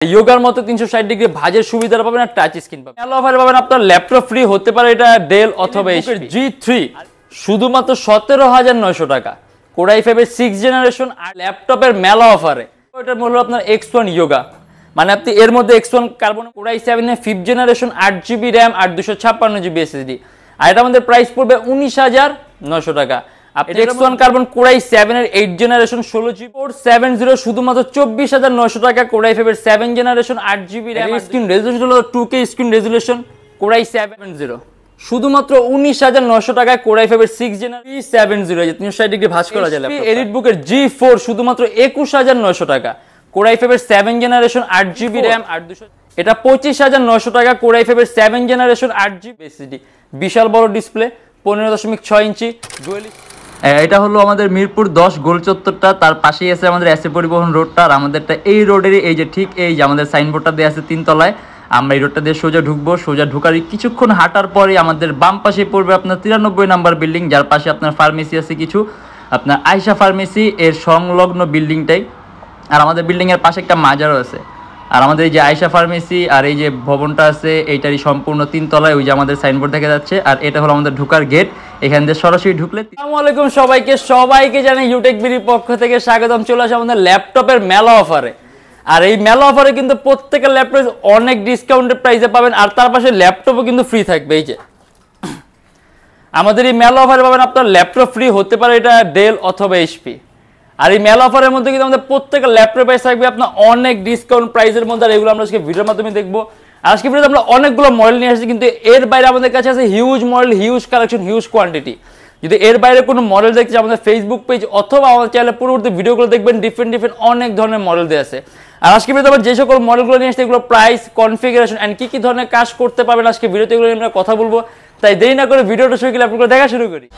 योगार मতো 360 degree ভাঁজের সুবিধা পাবেন আর touch screen পাবেন। মেলা অফারে পাবেন আপনার ল্যাপটপ ফ্রি হতে পারে এটা ডেল অথবা এইচপি G3 শুধুমাত্র 17900 টাকা। কোর i5 এর 6th জেনারেশন আর ল্যাপটপের মেলা অফারে এটার মূল্য আপনার X1 যোগা মানে আপনি এর মধ্যে X1 কার্বন কোর i7 এর 5th জেনারেশন 8GB RAM আর 256GB SSD আর এটা আমাদের প্রাইস পড়বে 19900 টাকা। আপনি X1 কার্বন কোর i7 এর 8th জেনারেশন 16GB 470 শুধুমাত্র 24900 টাকা। কোর i5 এর 7th generation 8GB RAM screen resolution হলো 2K screen resolution core i7 শুধুমাত্র 19900 টাকায়। কোর i5 এর 6th জেনারেশন 370 যে 360 ডিগ্রি ভাঁজ করা যায় ল্যাপটপ। এলিট বুকের G4 শুধুমাত্র 21900 টাকা। কোর i5 এর 7th জেনারেশন 8GB RAM আর 200 এটা 25900 টাকা। কোর i5 এর 7th জেনারেশন 8GB SSD বিশাল বড় ডিসপ্লে 15.6 ইঞ্চি ডুয়াল। এটা হলো আমাদের মিরপুর 10 গোল চত্বরটা, তার পাশেই আছে আমাদের এসএ পরিবহন রোডটা আর আমাদেরটা এই রোডেরই এই যে ঠিক এই যে আমাদের সাইনবোর্ডটা দেওয়া আছে 3 তলায়। আমরা এই রোডটা দিয়ে সোজা ঢুকবো, সোজা ঢুকারই কিছুক্ষণ হাঁটার পরে আমাদের বাম পাশে পড়বে আপনার 93 নাম্বার বিল্ডিং, যার পাশে আপনার ফার্মেসি আছে কিছু, আপনার আয়শা ফার্মেসি এর সংলগ্ন বিল্ডিংটাই। আর আমাদের বিল্ডিং এর পাশে একটা মাজারও আছে। আর আমাদের এই যে আয়শা ফার্মেসি আর এই যে ভবনটা আছে এইটারই সম্পূর্ণ 3 তলায় ওই যে আমাদের সাইনবোর্ড দেখা যাচ্ছে। আর এটা হলো আমাদের ঢোকার গেট, এখান দিয়ে সরাসরি ঢুকলে। আসসালামু আলাইকুম সবাইকে জানাই ইউটেকবিডির পক্ষ থেকে স্বাগতম। চলে আসে আমাদের ল্যাপটপের মেলা অফারে। আর এই মেলা অফারে কিন্তু প্রত্যেকটা ল্যাপটপ অনেক ডিসকাউন্টেড প্রাইসে পাবেন আর তার পাশে ল্যাপটপও কিন্তু ফ্রি থাকবে। এই যে আমাদের এই মেলা অফারে পাবেন আপনার ল্যাপটপ ফ্রি হতে পারে এটা ডেল অথবা এইচপি। আর এই মেলা অফারের মধ্যে কিন্তু আমাদের প্রত্যেকটা ল্যাপটপ প্রাইস থাকবে আপনার অনেক ডিসকাউন্ট প্রাইসের মধ্যে। আর এগুলো আমরা আজকে ভিডিওর মাধ্যমে দেখবো। আর আজকে ভিডিওতে আমরা অনেকগুলো মডেল নিয়ে আসছি, কিন্তু এর বাইরে আমাদের কাছে আছে huge model, huge collection, huge quantity. যদি এর বাইরে কোনো মডেল দেখছি আমাদের ফেসবুক পেজ অথবা আমাদের চ্যানেলে পূর্ববর্তী ভিডিওগুলো দেখবেন, ডিফারেন্ট অনেক ধরনের মডেল দেওয়া আছে। আর আজকে ভিডিওতে আমরা যে সকল মডেলগুলো নিয়ে আসছি এগুলো প্রাইস, কনফিগারেশন অ্যান্ড কি ধরনের কাজ করতে পারবেন আজকে ভিডিওতে এগুলো নিয়ে আমরা কথা বলবো। তাই দেরি না করে ভিডিওটা শুরু করে ল্যাপটপগুলো দেখা শুরু করি।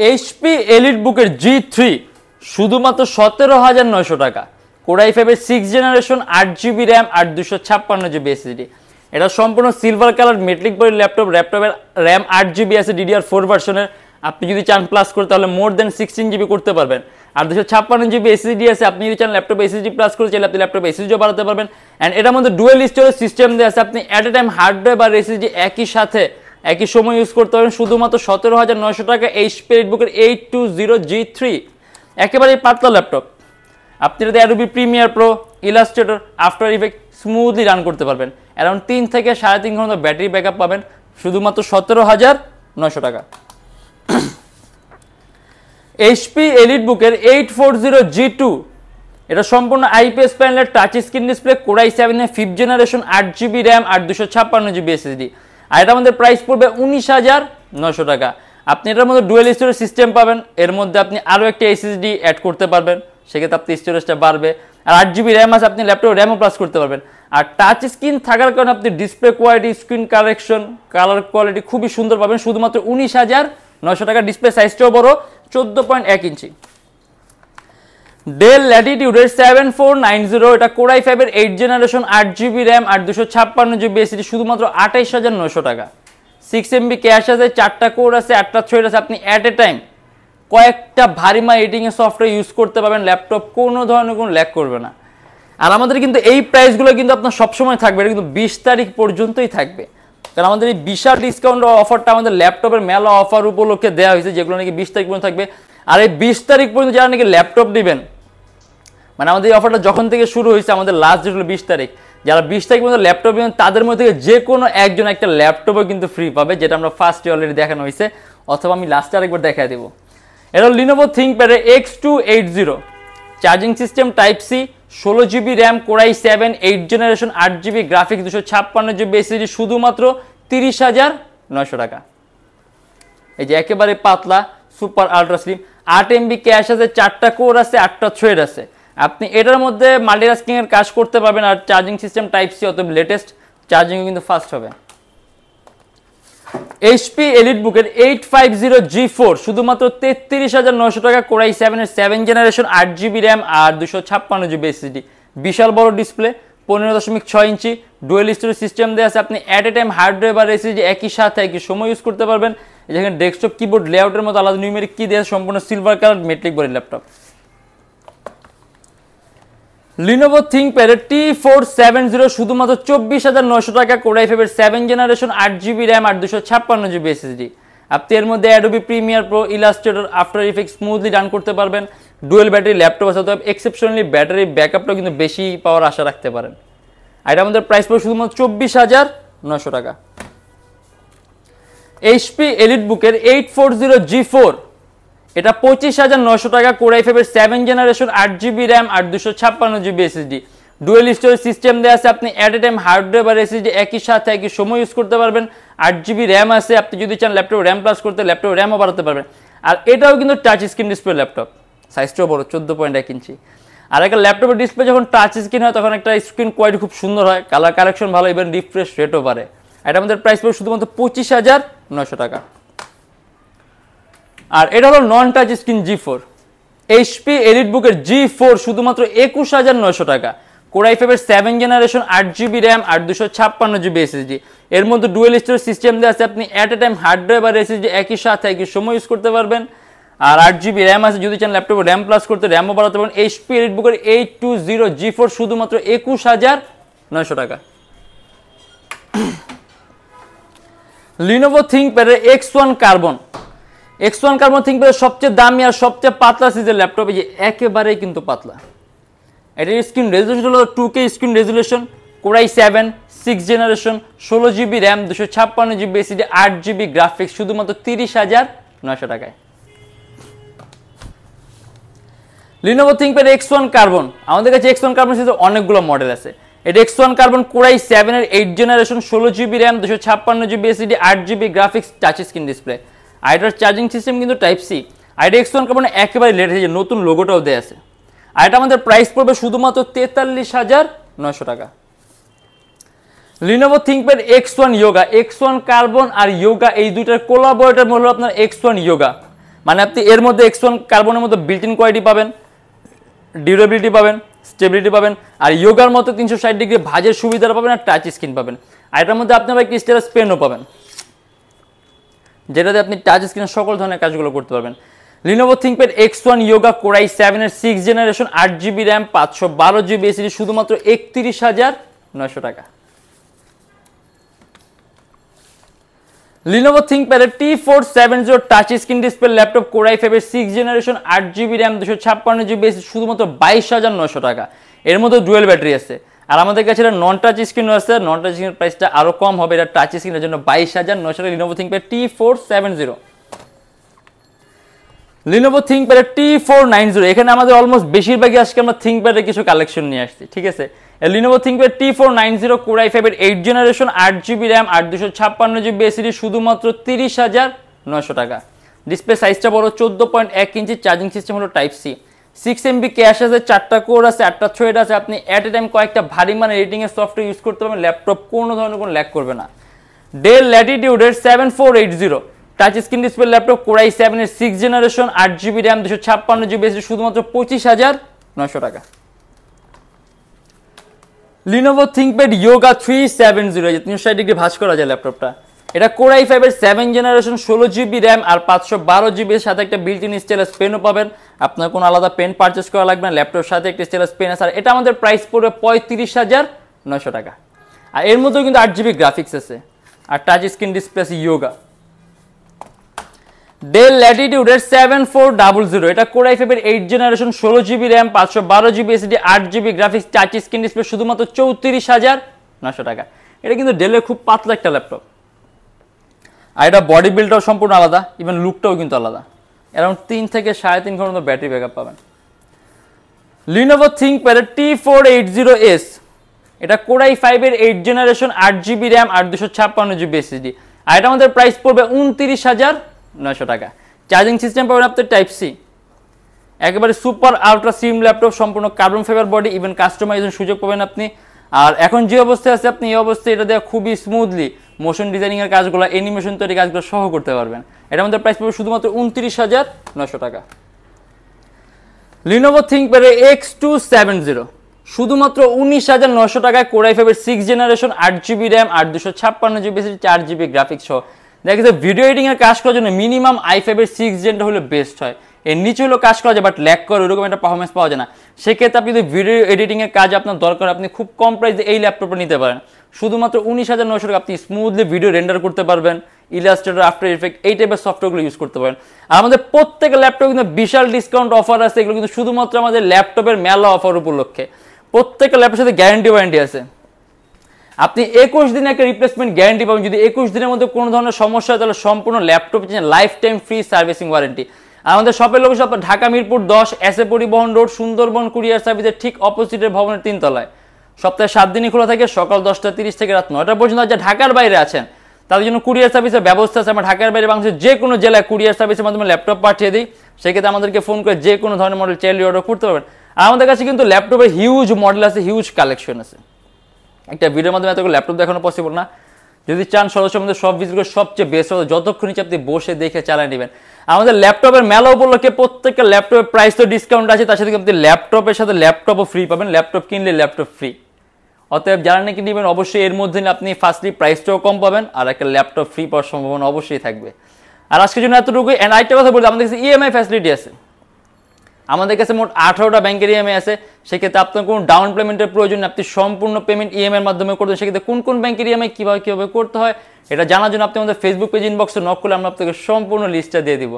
এইচপি এলিট বুকের G3 শুধুমাত্র 17900 টাকা। কোর i5 এর 6th জেনারেশন 8GB RAM আর 256GB SSD এটা সম্পূর্ণ সিলভার কালার মেটালিক বডির ল্যাপটপ। ল্যাপটপের RAM 8GB আছে DDR4 ভার্সনের। আপনি যদি চান প্লাস করতে তাহলে মোর দেন 16GB করতে পারবেন। আর 256GB SSD আছে। আপনি যদি চান ল্যাপটপ SSD প্লাস করতে চাইলে আপনি ল্যাপটপ SSDও বাড়াতে পারবেন। অ্যান্ড এটার মধ্যে ডুয়েল স্টোরেজ সিস্টেম দেওয়া আছে। আপনি অ্যাট এ টাইম হার্ডওয়্যার বা SSD একই সাথে একই সময় ইউজ করতে পারবেন শুধুমাত্র 17900 টাকা। এইচপি এলিট বুকের 820 G3 একেবারেই পাতলা ল্যাপটপ। আপনি এটাতে Adobe Premiere Pro, Illustrator, after effect smoothly run করতে পারবেন। অ্যারাউন্ড 3 থেকে 3.5 ঘন্টা ব্যাটারি ব্যাকআপ পাবেন শুধুমাত্র 17900 টাকা। এইচপি এলিট বুকের 840 G2 এটা সম্পূর্ণ আইপিএস প্যানেলের touch screen display. Core i7 এর 5th জেনারেশন 8GB RAM আর 256GB SSD আর এটা আমাদের প্রাইস পড়বে 19900 টাকা। আপনি এটার মধ্যে ডুয়েল স্টোরেজ সিস্টেম পাবেন। এর মধ্যে আপনি আরও একটা SSD অ্যাড করতে পারবেন, সেক্ষেত্রে আপনি স্টোরেজটা বাড়বে। আর 8GB RAM আছে, আপনি ল্যাপটপ র্যামও প্লাস করতে পারবেন। আর টাচ স্ক্রিন থাকার কারণে আপনি display quality, screen collection, colour quality খুবই সুন্দর পাবেন শুধুমাত্র 19900 টাকা। ডিসপ্লে সাইজটাও বড় 14.1 ইঞ্চি। ডেল ল্যাটিটিউডের 7490 এটা কোর i5 এর 8th জেনারেশন 8GB RAM আর 256GB SSD শুধুমাত্র 28900 টাকা। 6MB ক্যাশ আছে, 4টা কোর আছে, 8টা থ্রেড আছে। আপনি অ্যাট এ টাইম কয়েকটা ভারিমা এডিটিং এর সফটওয়্যার ইউজ করতে পারবেন। ল্যাপটপ কোনো ধরনের কোনো ল্যাগ করবে না। আর আমাদের কিন্তু এই প্রাইসগুলো কিন্তু আপনার সবসময় থাকবে, এটা কিন্তু 20 তারিখ পর্যন্তই থাকবে। কারণ আমাদের এই বিশাল ডিসকাউন্ট অফারটা আমাদের ল্যাপটপের মেলা অফার উপলক্ষে দেওয়া হয়েছে, যেগুলো নাকি 20 তারিখ পর্যন্ত থাকবে। আর এই 20 তারিখ পর্যন্ত যারা নাকি ল্যাপটপ নেবেন, মানে আমাদের এই অফারটা যখন থেকে শুরু হয়েছে আমাদের লাস্ট ডেট হলো 20 তারিখ। যারা 20 তারিখ পর্যন্ত ল্যাপটপ নেবেন তাদের মধ্যে থেকে যে কোনো একজন একটা ল্যাপটপও কিন্তু ফ্রি পাবে, যেটা আমরা ফার্স্টে অলরেডি দেখানো হয়েছে, অথবা আমি লাস্টে আরেকবার দেখাই দেবো। এটা লিনোভো থিংকপ্যাডের X280 charging system type C, 16GB RAM, core i7 8th generation 8GB graphics, 256GB SSD শুধুমাত্র 30900 টাকা। এই যে একেবারে পাতলা super ultra slim. 8MB cash আছে, 4টা কোর আছে, 8টা থ্রেড আছে। আপনি এটার মধ্যে মাল্টিটাস্কিং এর কাজ করতে পারবেন। আর চার্জিং সিস্টেম টাইপ সি, অতএব লেটেস্ট চার্জিংও কিন্তু ফাস্ট হবে। এইচপি এলিটবুকের 850G4 শুধুমাত্র 33,900 টাকা, Core i7 এর 7 জেনারেশন, 8GB র্যাম আর 256GB SSD, বিশাল বড় display, 15.6 inch, dual storage system দেওয়া আছে। আপনি at a time hard drive আর এসএসডি একই সাথে একই সময় ইউজ করতে পারবেন। যেখানে ডেস্কটপ কিবোর্ড লেআউটের মতো আলাদা নিউমেরিক কি দেওয়া, সম্পূর্ণ silver colour metallic body laptop. Lenovo ThinkPad T470 শুধুমাত্র 24,900 টাকা, Core i5 এর 7 জেনারেশন, 8GB র্যাম আর 256GB SSD। আপনি এর মধ্যে Adobe Premiere Pro, Illustrator, After Effects smoothly run করতে পারবেন। ডুয়েল ব্যাটারি ল্যাপটপ আছে, তবে এক্সেপশনালি ব্যাটারি ব্যাকআপটাও কিন্তু বেশি পাওয়ার আশা রাখতে পারেন। আর এটা আমাদের প্রাইস পড়ে শুধুমাত্র 24,900 টাকা। HP এলিটবুকের 840G4 এটা 25,900 টাকা, Core i5 এর 7 জেনারেশন, 8GB র্যাম আর 256GB SSD, dual storage system দেওয়া আছে। আপনি at a time hard drive আর এসএসডি একই সাথে একই সময় ইউজ করতে পারবেন। 8GB র্যাম আছে, আপনি যদি চান ল্যাপটপ র্যাম প্লাস করতে ল্যাপটপ র্যামও বাড়াতে পারবেন। আর এটাও কিন্তু টাচ স্ক্রিন ডিসপ্লে ল্যাপটপ, সাইজটাও বড়, 14.1 ইঞ্চি। আর একটা ল্যাপটপের ডিসপ্লে যখন টাচ স্ক্রিন হয় তখন একটা স্ক্রিন কোয়ালিটি খুব সুন্দর হয়, কালার কারেকশন ভালো, ইভেন রিফ্রেশ রেটও বাড়ে। এটা আমাদের প্রাইস পড়ে শুধুমাত্র 25,900 টাকা। আর এটা হলো নন touch screen G4, HP এলিটবুকের G4 শুধুমাত্র 21,900 টাকা, Core i5 এর 7 জেনারেশন, 8GB র্যাম আর 256GB SSD, এর মধ্যে ডুয়েল স্টোরেজ সিস্টেম দেওয়া আছে। আপনি at a time hard drive আর এসএসডি একই সাথে একই সময় ইউজ করতে পারবেন। আর 8GB র্যাম আছে, যদি চান ল্যাপটপে র্যাম প্লাস করতে র্যামও বাড়াতে পারবেন। HP এলিটবুকের 820G4 শুধুমাত্র 21,900 টাকা। Lenovo ThinkPad এর X1 কার্বন ThinkPad এর সবচেয়ে দামি আর সবচেয়ে পাতলা সিজের ল্যাপটপ, এই যে একেবারেই কিন্তু পাতলা। এটার স্ক্রিন রেজুলেশন হলো 2K screen resolution, Core i7 6 generation, 16GB RAM, 256GB SSD, 8GB graphics, শুধুমাত্র 30,900 টাকায়। Lenovo ThinkPad X1 কার্বন, আমাদের কাছে X1 কার্বন সিরিজের অনেকগুলো মডেল আছে। এটা X1 কার্বন Core i7 এর 8 generation, 16GB RAM, 256GB SSD, 8GB graphics, touch screen display. আর এটার চার্জিং সিস্টেম কিন্তু টাইপ সি। আর এটা X1 কার্বন একেবারে লেটেস্ট, যে নতুন লোগোটাও দেয়া আছে। আর এটা আমাদের প্রাইস পড়বে শুধুমাত্র 43,900 টাকা। Lenovo ThinkPad X1 X1 carbon আর Yoga এই দুইটার কোলাবোরেটর হলো আপনার X1 Yoga। মানে আপনি এর মধ্যে X1 কার্বনের মধ্যে বিল্ট ইন কোয়ালিটি পাবেন, ডিউরেবিলিটি পাবেন, স্টেবিলিটি পাবেন। আর Yogaর মতো 360 ডিগ্রি ভাঁজের সুবিধা পাবেন আর টাচ স্ক্রিন পাবেন। আর এটার মধ্যে আপনি আবার একটা স্টাইলাস পেনও পাবেন, যেটাতে আপনি টাচ স্ক্রিনের সকল ধরনের কাজগুলো করতে পারবেন। Lenovo ThinkPad X1 Yoga Core i7 এর 6 generation, 8GB RAM, 512GB SSD, শুধুমাত্র 31,900 টাকা। Lenovo ThinkPad এর T470 touch screen display laptop, Core i5 এর 6 generation, 8GB RAM, 256GB SSD, শুধুমাত্র 22,900 টাকা। এর মধ্যে ডুয়েল ব্যাটারি আছে। আর আমাদের কাছে এটা নন টাচ স্ক্রিনও আছে, নন টাচ স্ক্রিনের প্রাইসটা আরো কম হবে, এটা টাচ স্ক্রিনের জন্য 22,900 টাকা। Lenovo ThinkPad T470। Lenovo ThinkPad এর T490, এখানে আমাদের অলমোস্ট বেশিরভাগই আজকে আমরা ThinkPad এর কিছু কালেকশন নিয়ে আসছি, ঠিক আছে। Lenovo ThinkPad T490 Core i5 এর 8 জেনারেশন, 8GB র্যাম আর 256GB SSD, শুধুমাত্র 30,900 টাকা। ডিসপ্লে সাইজটা বড়, 14.1 ইঞ্চি, চার্জিং সিস্টেম হলো টাইপ সি, 6MB ক্যাশ আছে, 4টা কোর আছে, 8টা থ্রেড আছে। আপনি অ্যাট এ টাইম কয়েকটা ভারী মানে এডিটিং এর সফটওয়্যার ইউজ করতে পারবেন, ল্যাপটপ কোনো ধরনের কোনো ল্যাগ করবে না। Dell Latitude এর 7480 touch screen display laptop, Core i7 এর 6 generation, 8GB RAM, 256GB SSD, শুধুমাত্র 25,900 টাকা। Lenovo ThinkPad Yoga 370, যে 360 ডিগ্রি ভাঁজ করা যায় ল্যাপটপটা। এটা Core i5 এর 7 জেনারেশন, 16GB র্যাম আর 512GB এর সাথে একটা বিল্ট ইন স্টাইলাস পেনও পাবেন। আপনার কোনো আলাদা পেন পারচেজ করা লাগবে না, ল্যাপটপের সাথে একটা স্টাইলাস পেন আছে। আর এটা আমাদের প্রাইস পড়বে 35,900 টাকা। আর এর মধ্যেও কিন্তু 8GB গ্রাফিক্স আছে আর টাচ স্ক্রিন ডিসপ্লে আছে Yoga। Dell Latitude এর 7400, এটা Core i5 এর 8 generation, 16GB RAM, 512GB SSD, 8GB graphics, touch screen display, শুধুমাত্র 34,900 টাকা। এটা কিন্তু ডেলের খুব পাতলা একটা ল্যাপটপ। আর এটা বডি বিল্ডটাও সম্পূর্ণ আলাদা, ইভেন লুকটাও কিন্তু আলাদা। অ্যারাউন্ড 3 থেকে 3.5 ঘন্টা ব্যাটারি ব্যাকআপ পাবেন। Lenovo ThinkPad এর T480S, এটা Core i5 এর 8 জেনারেশন, 8GB র্যাম আর 256GB SSD। আর এটা আমাদের প্রাইস পড়বে 29,900 টাকা। চার্জিং সিস্টেম পাবেন আপনার টাইপ সি, একেবারে সুপার আলট্রা স্লিম ল্যাপটপ, সম্পূর্ণ carbon fibre body, even customization সুযোগ পাবেন আপনি। আর এখন যে অবস্থায় আছে আপনি এই অবস্থায় এটা দেওয়া খুবই স্মুথলি মোশন ডিজাইনিং এর কাজগুলো, অ্যানিমেশন তৈরি কাজগুলো সহ করতে পারবেন। এটা আমাদের প্রাইস পড়বে শুধুমাত্র 29,900 টাকা। Lenovo ThinkPad X270 শুধুমাত্র 19,900 টাকায় Core i5 এর 6th জেনারেশন 8GB RAM আর 256GB 4GB গ্রাফিক্স সহ। দেখা যাচ্ছে ভিডিও এডিটিং এর কাজ করার জন্য মিনিমাম i5 এর 6th জেনটা হলে বেস্ট হয়। এর নিচে হলো কাজ করা যায় বাট ল্যাগ করে ওরকম একটা পারফরম্যান্স পাওয়া যায় না। সেক্ষেত্রে আপনি যদি ভিডিও এডিটিং এর কাজ আপনার দরকার আপনি খুব কম প্রাইসে এই ল্যাপটপটা নিতে পারেন। শুধুমাত্র 19,900 টাকা আপনি স্মুথলি ভিডিও রেন্ডার করতে পারবেন, ইলাস্ট্রেটর, আফটার ইফেক্ট এই টাইপের সফটওয়্যারগুলো ইউজ করতে পারেন। আর আমাদের প্রত্যেকটা ল্যাপটপে কিন্তু বিশাল ডিসকাউন্ট অফার আছে, এগুলো কিন্তু শুধুমাত্র আমাদের ল্যাপটপের মেলা অফার উপলক্ষে। প্রত্যেকটা ল্যাপটপের সাথে গ্যারান্টি ওয়ারেন্টি আছে। আপনি 21 দিনে একটা রিপ্লেসমেন্ট গ্যারান্টি পাবেন। যদি 21 দিনের মধ্যে কোনো ধরনের সমস্যা হয় তাহলে সম্পূর্ণ laptop life time free servicing warranty. আমাদের শপের লোকেশন আপনার ঢাকা মিরপুর 10 এসএ পরিবহন রোড, সুন্দরবন কুরিয়ার সার্ভিসের ঠিক অপোজিটের ভবনের 3 তলায়। সপ্তাহে 7 দিনই খোলা থাকে, সকাল 10:30 থেকে রাত 9টা পর্যন্ত। যা ঢাকার বাইরে আছেন তাদের জন্য কুরিয়ার সার্ভিসের ব্যবস্থা আছে। আমরা ঢাকার বাইরে বাংলাদেশের যে কোনো জেলায় কুরিয়ার সার্ভিসের মাধ্যমে ল্যাপটপ পাঠিয়ে দিই। সেক্ষেত্রে আমাদেরকে ফোন করে যে কোনো ধরনের মডেল চাইলে অর্ডার করতে পারবেন। আর আমাদের কাছে কিন্তু ল্যাপটপের হিউজ মডেল আছে, হিউজ কালেকশন আছে। একটা ভিডিওর মাধ্যমে এতগুলো ল্যাপটপ দেখানো পসিবল না। যদি চান সরাসরি আমাদের সব ভিজিট করে সবচেয়ে বেস্ট হবে, যতক্ষণ নিচে আপনি বসে দেখে চালিয়ে নেবেন। আমাদের ল্যাপটপের মেলা উপলক্ষে প্রত্যেকটা ল্যাপটপের প্রাইস তো ডিসকাউন্ট আছে, তার সাথে আপনি ল্যাপটপের সাথে ল্যাপটপও ফ্রি পাবেন। ল্যাপটপ কিনলে ল্যাপটপ ফ্রি। অতএব যারা নাকি নেবেন অবশ্যই এর মধ্যে আপনি ফার্স্টলি প্রাইসটাও কম পাবেন আর একটা ল্যাপটপ ফ্রি পাওয়ার সম্ভাবনা অবশ্যই থাকবে। আর আজকের জন্য এতটুকুই। অ্যান্ড আরেকটা কথা বলতে, আমাদের কাছে ইএমআই ফ্যাসিলিটি আছে। আমাদের কাছে মোট 18টা ব্যাংকের ইএমআই আছে। সেক্ষেত্রে আপনার কোনো ডাউন পেমেন্টের প্রয়োজন নেই, আপনি সম্পূর্ণ পেমেন্ট ইএমআই এর মাধ্যমে করবেন। সেক্ষেত্রে কোন কোন ব্যাংকের ইএমআই কীভাবে করতে হয় এটা জানার জন্য আপনি আমাদের ফেসবুক পেজ ইনবক্সে নক করলে আমরা আপনাকে সম্পূর্ণ লিস্টটা দিয়ে দিব।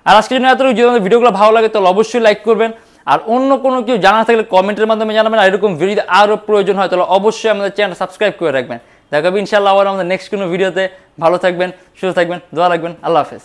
আর আজকের জন্য এতটুকু। যদি আমাদের ভিডিওগুলো ভালো লাগে তাহলে অবশ্যই লাইক করবেন। আর অন্য কোনো কেউ জানা থাকলে কমেন্টের মাধ্যমে জানাবেন। আর এরকম ভিডিও আরও প্রয়োজন হয় তাহলে অবশ্যই আমাদের চ্যানেল সাবস্ক্রাইব করে রাখবেন। দেখা হবে ইনশাআল্লাহ আবার আমাদের নেক্সট কোনো ভিডিওতে। ভালো থাকবেন, সুস্থ থাকবেন, দোয়া রাখবেন। আল্লাহ হাফেজ।